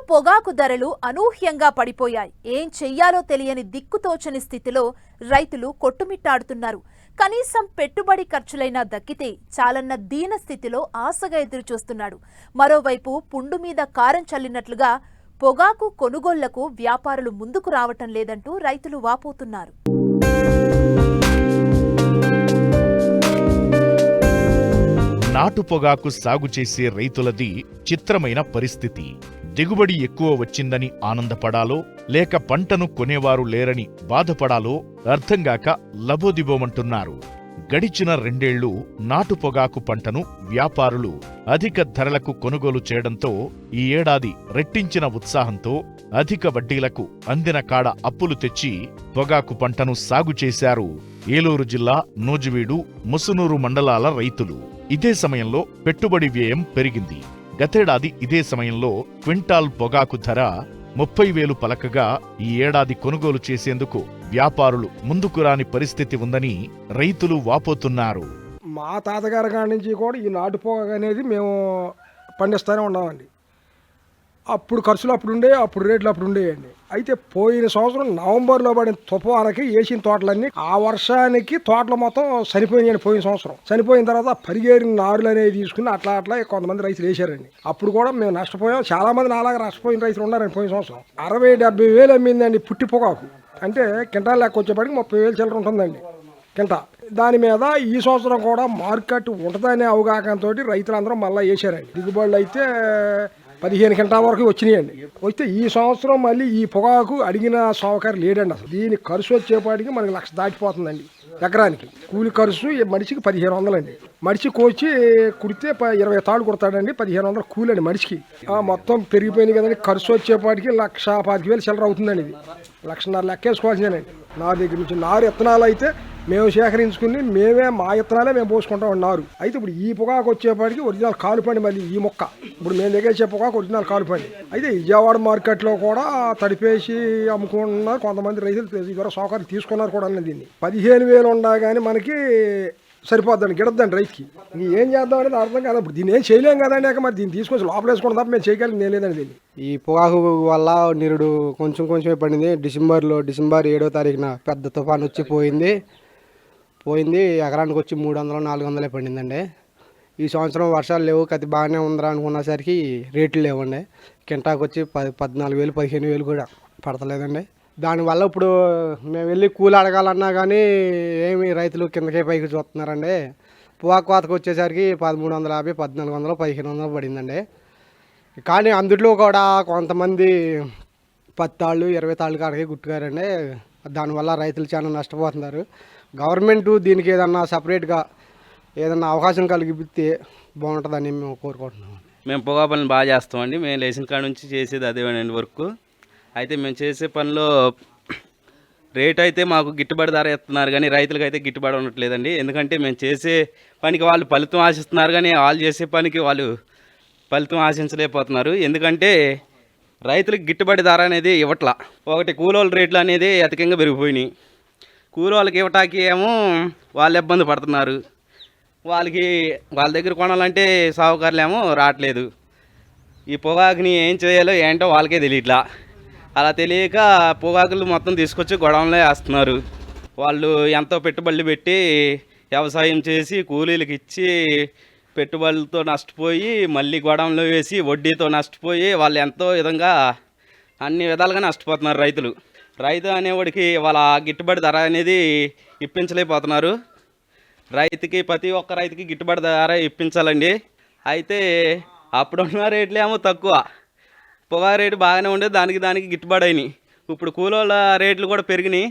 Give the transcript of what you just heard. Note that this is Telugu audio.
పొగాకు ధరలు అనూహ్యంగా పడిపోయాయి. ఏం చెయ్యాలో తెలియని దిక్కుతోచని స్థితిలో రైతులు కొట్టుమిట్టాడుతున్నారు. కనీసం పెట్టుబడి ఖర్చులైనా దక్కితే చాలన్న దీన స్థితిలో ఆశగా ఎదురుచూస్తున్నాడు. మరోవైపు పుండు మీద కారం చల్లినట్లుగా పొగాకు కొనుగోళ్లకు వ్యాపారులు ముందుకు రావటం లేదంటూ రైతులు వాపోతున్నారు. నాటు పొగాకు సాగు చేసే రైతులది చిత్రమైన పరిస్థితి. దిగుబడి ఎక్కువ వచ్చిందని ఆనందపడాలో లేక పంటను కొనేవారు లేరని బాధపడాలో అర్థంగాక లబోదిబోమంటున్నారు. గడిచిన 2 ఏళ్లు నాటు పొగాకు పంటను వ్యాపారులు అధిక ధరలకు కొనుగోలు చేయడంతో ఈ ఏడాది రెట్టించిన ఉత్సాహంతో అధిక వడ్డీలకు అందిన కాడ అప్పులు తెచ్చి పొగాకు పంటను సాగు చేశారు ఏలూరు జిల్లా నూజివీడు, ముసునూరు మండలాల రైతులు. ఇదే సమయంలో పెట్టుబడి వ్యయం పెరిగింది. గతేడాది ఇదే సమయంలో క్వింటాల్ పొగాకు ధర 30,000 పలకగా ఈ ఏడాది కొనుగోలు చేసేందుకు వ్యాపారులు ముందుకు రాని పరిస్థితి ఉందని రైతులు వాపోతున్నారు. మా తాతగారి కాడి నుంచి కూడా ఈ నాటు పొగాకు అనేది మేము పండిస్తూనే ఉన్నామండి. అప్పుడు ఖర్చులు అప్పుడు ఉండే, అప్పుడు రేట్లు అప్పుడు ఉండేయండి. అయితే పోయిన సంవత్సరం నవంబర్లో పడిన తుఫానికి వేసిన తోటలన్నీ ఆ వర్షానికి తోటలు మొత్తం చనిపోయినాయండి. పోయిన సంవత్సరం చనిపోయిన తర్వాత పరిగేరిన నారులు అనేవి తీసుకుని అట్లా కొంతమంది రైతులు వేసారండి. అప్పుడు కూడా మేము నష్టపోయాం. చాలా మంది నాలాగా నష్టపోయిన రైతులు ఉన్నారండి. పోయిన సంవత్సరం 60-70 వేలు అమ్మిందండి పుట్టి పొగాకు. అంటే కింటాల్ లెక్క వచ్చేప్పటికి 30,000 చిల్లర ఉంటుందండి కింటా. దాని మీద ఈ సంవత్సరం కూడా మార్కెట్ ఉంటుందనే అవగాహనతో రైతులందరూ మళ్ళీ వేసారండి. దిగుబడులు అయితే 15 క్వింటాల వరకు వచ్చినాయండి. వస్తే ఈ సంవత్సరం మళ్ళీ ఈ పొగాకు అడిగిన సౌకర్యం లేడండి. అసలు దీని ఖర్చు వచ్చేపాటికి మనకి 1,00,000 దాటిపోతుందండి ఎకరానికి. కూలి ఖర్చు మనిషికి 1,500 అండి. మనిషి కోచి కుడితే 20 తాళ్ళు కుడతాడండి. 1,500 కూలి అండి మనిషికి. మొత్తం పెరిగిపోయింది కదండి. ఖర్చు వచ్చేపాటికి 1,25,000 చిల్లర అవుతుందండి. ఇది 1,50,000 లెక్కేసుకోవాల్సిందేనండి. నారు దగ్గర నుంచి నారు విత్తనాలు అయితే మేము సేకరించుకుని మా విత్తనాలే మేము పోసుకుంటాం నారు. అయితే ఇప్పుడు ఈ పొగాకు వచ్చేపాటికి ఒరిజినల్ కాలుపండి. మళ్ళీ ఈ మొక్క ఇప్పుడు మేము దగ్గర పొగాకు ఒరిజినల్ కాలుపండి. అయితే విజయవాడ మార్కెట్లో కూడా తడిపేసి అమ్ముకుంటున్నారు కొంతమంది రైతులు. ద్వారా సౌకర్యం తీసుకున్నారు కూడా దీన్ని. 15,000 ఉన్నా కానీ మనకి సరిపోద్దండి, గిడద్దండి రైతుకి. ఏం చేద్దాం అనేది అర్థం కాదు. ఇప్పుడు దీన్ని ఏం చేయలేం కదండి. మరి దీన్ని తీసుకొచ్చి లోపల వేసుకోవడం తప్ప మేము చేయగలిగింది ఏం లేదండి. దీన్ని ఈ పొగాకు వల్ల నిరుడు కొంచెమే పడింది. డిసెంబర్ 7వ తారీఖున పెద్ద తుఫాన్ వచ్చి పోయింది. ఎకరానికి వచ్చి 300-400 పడిందండి. ఈ సంవత్సరం వర్షాలు లేవు, కతి బాగానే ఉందిరా అనుకున్నసరికి రేట్లు లేవండి. కింటాకు వచ్చి 14,000, 15,000 కూడా పడతలేదండి. దానివల్ల ఇప్పుడు మేము వెళ్ళి కూలి అడగాలన్నా కానీ ఏమి రైతులు కిందకే పైకి చూస్తున్నారండి. పొగాకు కోతకు వచ్చేసరికి 1,350, 1,400, 1,500 పడిందండి. కానీ అందులో కూడా కొంతమంది 10 తాళ్ళు 20 తాళ్ళు కాడికి గుట్టుకారండి. దానివల్ల రైతులు చాలా నష్టపోతున్నారు. గవర్నమెంట్ దీనికి ఏదన్నా సపరేట్గా ఏదన్నా అవకాశం కలిగితే బాగుంటుందని మేము కోరుకుంటున్నాం. మేము పొగాకు పనులు బాగా చేస్తామండి. మేము లేచిన కాడ నుంచి చేసేది అదేనండి వర్క్. అయితే మేము చేసే పనిలో రేట్ అయితే మాకు గిట్టుబడి ధర ఇస్తున్నారు కానీ రైతులకు అయితే గిట్టుబడి ఉండట్లేదండి. ఎందుకంటే మేము చేసే పనికి వాళ్ళు ఫలితం ఆశిస్తున్నారు కానీ వాళ్ళు చేసే పనికి వాళ్ళు ఫలితం ఆశించలేకపోతున్నారు. ఎందుకంటే రైతులకు గిట్టుబడి ధర అనేది ఇవ్వట్లా. ఒకటి కూలోళ్ళ రేట్లు అనేది అధికంగా పెరిగిపోయినాయి. కూలోళ్ళకి ఇవ్వటానికి ఏమో వాళ్ళు ఇబ్బంది పడుతున్నారు. వాళ్ళ దగ్గర కొనాలంటే సాగుకారులు ఏమో రావట్లేదు. ఈ పొగాకుని ఏం చేయాలో ఏంటో వాళ్ళకే తెలియట్లా. అలా తెలియక పొగాకులు మొత్తం తీసుకొచ్చి గొడవలో వేస్తున్నారు. వాళ్ళు ఎంతో పెట్టుబడులు పెట్టి వ్యవసాయం చేసి కూలీలకు ఇచ్చి పెట్టుబడులతో నష్టపోయి మళ్ళీ గొడవలో వేసి వడ్డీతో నష్టపోయి వాళ్ళు ఎంతో విధంగా అన్ని విధాలుగా నష్టపోతున్నారు రైతులు. రైతు అనేవాడికి వాళ్ళ గిట్టుబడి ధర అనేది ఇప్పించలేకపోతున్నారు. రైతుకి ప్రతి ఒక్క రైతుకి గిట్టుబడి ధర ఇప్పించాలండి. అయితే అప్పుడున్న రేట్లు ఏమో తక్కువ, పొగాకు రేటు బాగానే ఉండేది. దానికి గిట్టుబడి అయినాయి. ఇప్పుడు కూలోళ్ళ రేట్లు కూడా పెరిగినాయి.